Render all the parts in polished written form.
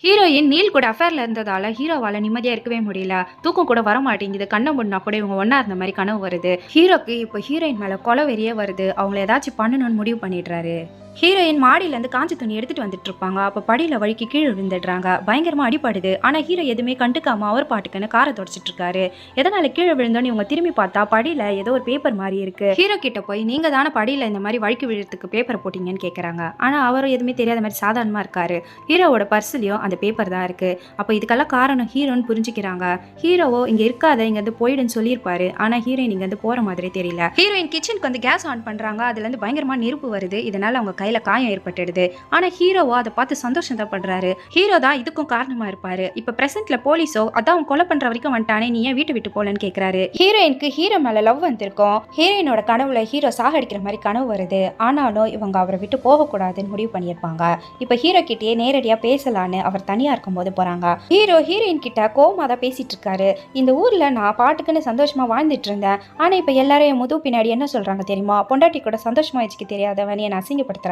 Heroine Neil கூட அஃபேர்ல இருந்ததால ஹீரோவால நிம்மதியா இருக்கவே முடியல. தூக்கம் கூட வர மாட்டேங்குது. கண்ண மூடுனா கூட இவங்க ஒண்ணா இருந்த மாதிரி கனவு வருது. ஹீரோக்கு இப்போ ஹீரோயின் மேல கொலை வெறியே வருது. அவங்கள ஏதாச்சும் பண்ணணும்னு முடிவு பண்ணிடுறாரு. ஹீரோயின் மாடியில இருந்து காஞ்ச துணி எடுத்துட்டு வந்துட்டு இருப்பாங்க. அப்ப படியில வழுக்கி கீழே விழுந்துடுறாங்க. பயங்கரமா அடிபடுது. ஆனா ஹீரோ எதுவுமே கண்டுக்காம அவர் பாட்டுக்குன்னு காரை தொடச்சிட்டு இருக்காரு. எதனால கீழே விழுந்தோன்னு இவங்க திரும்பி பார்த்தா படியில ஏதோ ஒரு பேப்பர் மாதிரி இருக்கு. ஹீரோ கிட்ட போய் நீங்க தானே படியில இந்த மாதிரி வழுக்கி விழுறதுக்கு பேப்பர் போட்டீங்கன்னு கேக்குறாங்க. ஆனா அவரும் எதுவுமே தெரியாத மாதிரி சாதாரணமா இருக்காரு. ஹீரோவோட பர்ஸ்லயும் அந்த பேப்பர் தான் இருக்கு. அப்ப இதுக்கெல்லாம் காரணம் ஹீரோன்னு புரிஞ்சுக்கிறாங்க. ஹீரோவோ இங்க இருக்காத, இங்க இருந்து போயிடுன்னு சொல்லியிருப்பாரு. ஆனா ஹீரோயின் இங்க இருந்து போற மாதிரி தெரியல. ஹீரோயின் கிச்சனுக்கு வந்து கேஸ் ஆன் பண்றாங்க. அதுல இருந்து பயங்கரமா நெருப்பு வருது. இதனால அவங்க கையில காயம் ஏற்பட்டுடுது. ஆனா ஹீரோவோ அதை பார்த்து சந்தோஷம் தான் பண்றாரு. ஹீரோ தான் இதுக்கும் காரணமா இருப்பாரு. இப்ப பிரசன்ட்ல போலீஸோ அதான் அவன் கொலை பண்ற வரைக்கும் வந்துட்டானே, நீ ஏன் வீட்டை விட்டு போலன்னு கேக்குறாரு. ஹீரோயினுக்கு ஹீரோ மேல லவ் வந்திருக்கும். ஹீரோயினோட கனவுல ஹீரோ சாகடிக்கிற மாதிரி கனவு வருது. ஆனாலும் இவங்க அவரை விட்டு போக கூடாதுன்னு முடிவு பண்ணியிருப்பாங்க. இப்ப ஹீரோ கிட்டயே நேரடியா பேசலான்னு அவர் தனியா இருக்கும் போது போறாங்க. ஹீரோயின் கிட்ட கோவமா தான் பேசிட்டு இருக்காரு. இந்த ஊர்ல நான் பாட்டுக்குன்னு சந்தோஷமா வாழ்ந்துட்டு இருந்தேன். ஆனா இப்ப எல்லாரும் என் முதுகு பின்னாடி என்ன சொல்றாங்க தெரியுமா? பொண்டாட்டி கூட சந்தோஷமா வச்சுக்க தெரியாதவன் என்ன அசிங்கப்படுத்துறாங்க.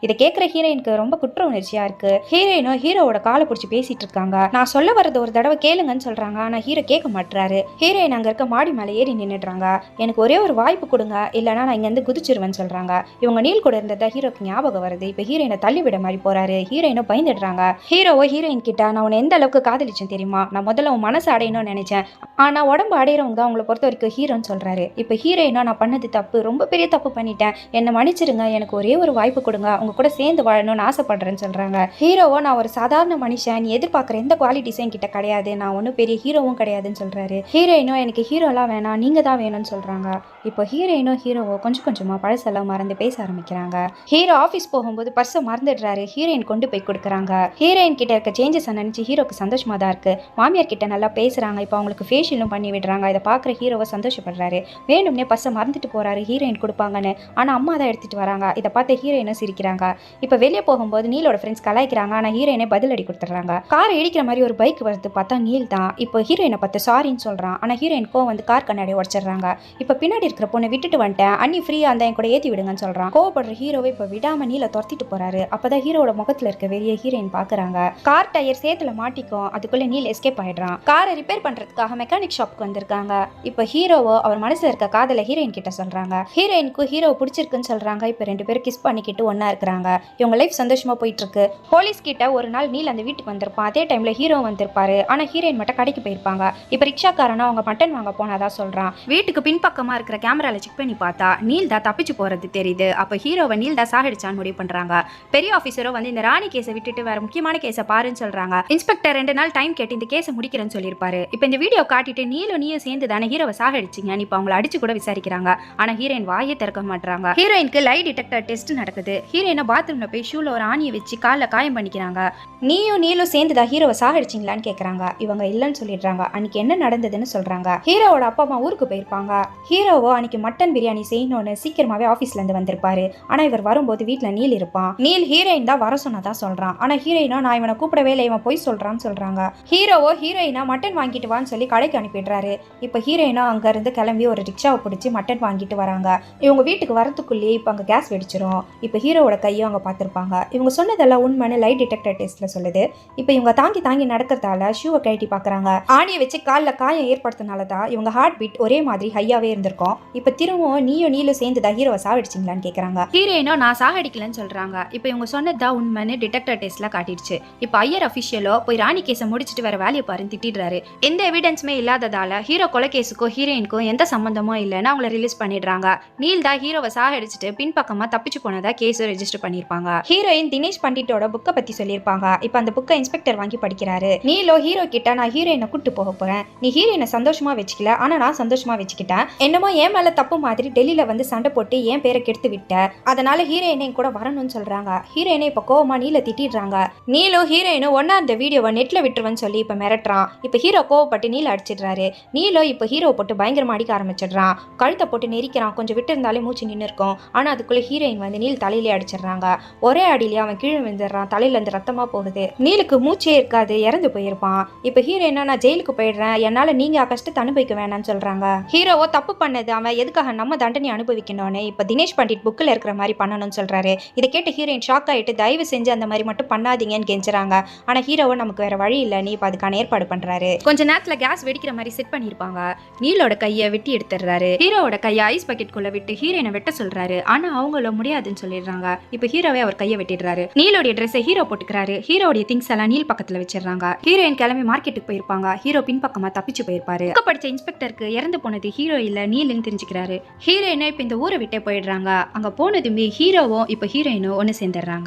இதை கேட்கிற ஹீரோயினுக்கு ரொம்ப குற்ற உணர்ச்சியா இருக்கு. ஹீரோயினும் ஹீரோவோட காலை பிடிச்சி பேசிட்டு இருக்காங்க. நான் சொல்ல வரது ஒரு தடவை கேளுங்கன்னு சொல்றாங்க. ஆனா ஹீரோ கேட்க மாட்டாரு. ஹீரோயின் அங்க இருக்க மாடி மேல ஏறி நின்னுடுறாங்க. எனக்கு ஒரே ஒரு வாய்ப்பு கொடுங்க, இல்லைன்னா நான் இங்க இருந்து குதிச்சிருவேன்னு சொல்றாங்க. இவங்க நீல் கூட இருந்ததா ஹீரோக்கு ஞாபகம் வருது. இப்ப ஹீரோயினை தள்ளி விட மாதிரி போறாரு. ஹீரோயினும் பயந்துடுறாங்க. ஹீரோவோ ஹீரோயின் கிட்ட நான் உன்னை எந்த அளவுக்கு காதலிச்சேன் தெரியுமா? நான் முதல்ல உன் மனசு அடையணும்னு நினைச்சேன். ஆனா உடம்பு அடையிறவங்க தான் உங்களை பொறுத்த வரைக்கும் ஹீரோன்னு சொல்றாரு. இப்ப ஹீரோயினோ நான் பண்ணது தப்பு, ரொம்ப பெரிய தப்பு பண்ணிட்டேன், என்ன மன்னிச்சிருங்க, எனக்கு ஒரே ஒரு வாய்ப்பு கொடுங்க, உங்க கூட சேர்ந்து வாழணும்னு ஆசைப்படுறேன்னு சொல்றாங்க. ஹீரோவோ நான் ஒரு சாதாரண மனுஷன், நீ எதிர்பார்க்குற எந்த குவாலிட்டிஸும் கிட்ட கிடையாது, நான் ஒன்றும் பெரிய ஹீரோவும் கிடையாதுன்னு சொல்றாரு. ஹீரோயினோ எனக்கு ஹீரோலாம் வேணாம், நீங்க தான் வேணும்னு சொல்றாங்க. இப்போ ஹீரோயினோ ஹீரோவோ கொஞ்சம் கொஞ்சமா பழசெல்லாம் மறந்து பேச ஆரம்பிக்கிறாங்க. ஹீரோ ஆஃபீஸ் போகும்போது பர்ஸை மறந்துடுறாரு. ஹீரோயின் கொண்டு போய் கொடுக்குறாங்க. ஹீரோயின் கிட்ட இருக்க சேஞ்சஸ் நினைச்சு ஹீரோக்கு சந்தோஷமா தான் இருக்கு. மாமியார் கிட்ட நல்லா பேசுறாங்க. இப்போ அவங்களுக்கு ஃபேஷியலும் பண்ணி விடுறாங்க. இதை பார்க்குற ஹீரோவை சந்தோஷப்படுறாரு. வேணும்னே பர்ஸை மறந்துட்டு போறாரு ஹீரோயின் கொடுப்பாங்கன்னு. ஆனா அம்மா தான் எடுத்துட்டு வராங்க. இதை பார்த்து ஹீரோயினும் சிரிக்கிறாங்க. இப்ப வெளியே போகும்போது நீலோட ஃப்ரெண்ட்ஸ் கலாய்க்கிறாங்க. ஆனா ஹீரோயினை பதிலடி கொடுத்துறாங்க. காரை இடிக்கிற மாதிரி ஒரு பைக் வருது. பார்த்தா நீல் தான். இப்போ ஹீரோயினை பார்த்து சாரின்னு சொல்றான். ஆனா ஹீரோயின் கோவம் வந்து கார் கண்ணாடி உடைச்சிடுறாங்க. இப்ப பின்னாடி இருக்கிற பொண்ணை விட்டுட்டு வந்துட்டேன், அண்ணி ஃப்ரீயா இருந்தா என் கூட ஏத்தி விடுங்கன்னு சொல்றான். கோவப்படுற ஹீரோவை இப்ப விடாம நீல துரத்திட்டு போறாரு. அப்பதான் ஹீரோட முகத்துல இருக்க வெறிய ஹீரோயின் பாக்குறாங்க. கார் டயர் சேத்துல மாட்டிக்கும். அதுக்குள்ள நீல் எஸ்கேப் ஆயிடுறான். காரை ரிப்பேர் பண்றதுக்காக மெக்கானிக் ஷாப்க்கு வந்திருக்காங்க. இப்ப ஹீரோவோ அவர் மனசுல இருக்க காதல ஹீரோயின் கிட்ட சொல்றாங்க. ஹீரோயினுக்கு ஹீரோ பிடிச்சிருக்குன்னு சொல்றாங்க. இப்ப ரெண்டு பேரும் கிஸ் பண்ணிக்கிட்டு ஒன்னா இருக்கிறாங்க. இவங்க லைஃப் சந்தோஷமா போயிட்டு இருக்கு. போலீஸ் கிட்ட ஒரு நாள் நீல் அந்த வீட்டுக்கு வந்திருப்பான். அதே டைம்ல ஹீரோ வந்திருப்பாரு. ஆனா ஹீரோயின் மட்டும் கடைக்கு போயிருப்பாங்க. இப்ப ரிக்ஷாக்காரனா அவங்க மட்டன் வாங்க போனதா சொல்றான். வீட்டுக்கு பின்பக்கமா இருக்கிற கேமரால செக் பண்ணி பார்த்தா நீல் தான் தப்பிச்சு போறது தெரியுது. அப்ப ஹீரோவை நீல் தான் சாகடிச்சான்னு முடிவு பண்றாங்க. பெரிய ஆபீசரோ வந்து இந்த ராணி கேஸை விட்டுட்டு வேற முக்கியமான கேஸை பாருன்னு சொல்றாங்க. இன்ஸ்பெக்டர் 2 நாள் டைம் கேட்டு இந்த கேஸை முடிக்கிறேன்னு சொல்லியிருப்பாரு. இப்ப இந்த வீடியோ காட்டிட்டு நீயும் சேர்ந்து தானே ஹீரோவை சாகடிச்சிங்க, இப்ப அவங்களை அடிச்சு கூட விசாரிக்கிறாங்க. ஆனா ஹீரோயின் வாயை திறக்க மாட்டாங்க. ஹீரோயினுக்கு லை டிடெக்டர் டெஸ்ட் நடக்குது. ஹீரோயினை பாத்ரூம்ல போய் ஷூல ஒரு ஆணியை வச்சு காலில் காயம் பண்ணிக்கிறாங்க. நீலும் சேர்ந்துதான் ஹீரோவை சாகடிச்சிங்களான்னு கேட்கறாங்க. இவங்க இல்லைன்னு சொல்லிடுறாங்க. அன்னைக்கு என்ன நடந்ததுன்னு சொல்றாங்க. ஹீரோவோட அப்பா அம்மா ஊருக்கு போயிருப்பாங்க. ஹீரோவோ அன்னைக்கு மட்டன் பிரியாணி செய்யணும்னு சீக்கிரமாவே ஆபீஸ்ல இருந்து வந்திருப்பாரு. ஆனா இவர் வரும்போது வீட்டுல நீல் இருப்பான். நீல் ஹீரோயின் தான் வர சொன்னதா சொல்றான். ஆனா ஹீரோயினோ நான் இவனை கூப்பிடவே இல்லை, இவன் போய் சொல்றான்னு சொல்றாங்க. ஹீரோவோ ஹீரோயினா மட்டன் வாங்கிட்டு வான்னு சொல்லி கடைக்கு அனுப்பிடுறாரு. இப்ப ஹீரோயினோ அங்க இருந்து கிளம்பி ஒரு ரிக்ஷாவை பிடிச்சி மட்டன் வாங்கிட்டு வராங்க. இவங்க வீட்டுக்கு வரத்துக்குள்ளேயே இப்ப அங்க கேஸ் வெடிச்சிரும். இப்ப ஹீரோவோட கையும் அங்க பார்த்திருப்பாங்க. இவங்க சொன்னதெல்லாம் உண்மைன்னு லை டிடெக்டர் டெஸ்ட்ல சொல்லுது. இப்ப இவங்க தாங்கி நடக்கிறதால ஷூவை கழட்டி பாக்குறாங்க. ஆணியை வச்சு காலில் காயம் ஏற்படுத்தினாலதான் இவங்க ஹார்ட் பீட் ஒரே மாதிரி ஹையாவே இருந்திருக்கும். இப்ப திரும்பவும் நீலும் சேர்ந்துதான் ஹீரோவை சாகடிச்சிங்களான்னு கேக்குறாங்க. ஹீரோயினோ நான் சாகடிக்கலன்னு சொல்றாங்க. இப்ப இவங்க சொன்னதுதான் உண்மைன்னு டிடெக்டர் டெஸ்ட்ல காட்டிடுச்சு. இப்ப ஐயர் அபிஷியலோ போய் ராணி கேஸை முடிச்சுட்டு வேற வேலையை பாருன்னு திட்டிடுறாரு. எந்த எவிடன்ஸுமே இல்லாததால ஹீரோ கொலை கேஸுக்கும் ஹீரோயினுக்கும் எந்த சம்பந்தமும் இல்லைன்னு அவங்கள ரிலீஸ் பண்ணிடுறாங்க. நீல் தான் ஹீரோவை சாகடிச்சுட்டு பின்பக்கமா தப்பிச்சு போனதா கேஸ் ரெஜிஸ்டர் பண்ணிருப்பாங்க. ஹீரோயின் தினேஷ் பண்டிட்டோட புக்கை பத்தி சொல்லியிருப்பாங்க. இப்ப அந்த புக்கை இன்ஸ்பெக்டர் வாங்கி படிக்கிறாரு. நீலோ ஹீரோ கிட்ட நான் ஹீரோயினை கூட்டு போக போறேன், நீ ஹீரோயினை சந்தோஷமா வச்சுக்கல, ஆனா நான் சந்தோஷமா வச்சுக்கிட்டேன், என்னமோ என் மேல தப்பு மாதிரி டெல்லியில வந்து சண்டை போட்டு என் பேரை கெடுத்து விட்ட, அதனால ஹீரோயினை கூட வரணும்னு சொல்றாங்க. ஹீரோயினை இப்ப கோவமா நீல திட்டிடுறாங்க. நீலோ ஹீரோயினும் ஒன்னா அந்த வீடியோவை நெட்ல விட்டுருவேன்னு சொல்லி இப்ப மிரட்டுறான். இப்ப ஹீரோ கோவப்பட்டு நீல அடிச்சிடுறாரு. நீலோ இப்ப ஹீரோ போட்டு பயங்கரமா அடிக்க ஆரம்பிச்சிடுறான். கழுத்தை போட்டு நெரிக்கிறான். கொஞ்சம் விட்டு இருந்தாலே மூச்சு நின்று இருக்கும். ஆனா அதுக்குள்ள ஹீரோயின் வந்து நீல் தலையில தலையிலே அடிச்சிடுறாங்க. ஒரே அடியிலே அவன் கீழே விழுந்துடுறான். தலையில இருந்து ரத்தமா போகுது. நீலுக்கு மூச்சே இருக்காது, இறந்து போயிருப்பான். இப்ப ஹீரோயினா நான் ஜெயிலுக்கு போயிடுறேன், என்னால நீங்க கஷ்டத்தை அனுபவிக்க வேணாம்னு சொல்றாங்க. ஹீரோவோ தப்பு பண்ணது அவன் எதுக்காக நம்ம தண்டனை அனுபவிக்கணும்னு இப்ப தினேஷ் பண்டிட் புக்கில் இருக்கிற மாதிரி பண்ணணும்னு சொல்றாரு. இதை கேட்டு ஹீரோயின் ஷாக் ஆயிட்டு தயவு செஞ்சு அந்த மாதிரி மட்டும் பண்ணாதீங்கன்னு கெஞ்சுறாங்க. ஆனா ஹீரோவை நமக்கு வேற வழி இல்லை, நீ இப்ப அதுக்கான ஏற்பாடு பண்றாரு. கொஞ்ச நேரத்துல கேஸ் வெடிக்கிற மாதிரி செட் பண்ணிருப்பாங்க. நீலோட கையை வெட்டி எடுத்துறாரு. ஹீரோவோட கையை ஐஸ் பக்கெட் குள்ள விட்டு ஹீரோயினை வெட்ட சொல்றாரு. ஆனா அவங்கள முடியாதுன்னு சொல்லிடுறாங்க. இப்ப ஹீரோவே அவர் கையை வெட்டிடுறாரு. நீலோடைய ட்ரெஸ்ஸை ஹீரோ போட்டுக்கிறாரு. ஹீரோடைய திங்ஸ் எல்லாம் நீல் பக்கத்துல வச்சிடறாங்க. ஹீரோயின் கிளம்பி மார்க்கெட்டுக்கு போயிருப்பாங்க. ஹீரோ பின்பக்கமா தப்பிச்சு போயிருப்பாரு. படிச்ச இன்ஸ்பெக்டருக்கு இறந்து போனது ஹீரோ இல்ல நீல்னு தெரிஞ்சுக்கிறாரு. ஹீரோயினை இப்ப இந்த ஊரை விட்டே போயிடுறாங்க. அங்க போனதுமே ஹீரோவும் இப்ப ஹீரோயினும் ஒன்னு சேர்ந்துடுறாங்க.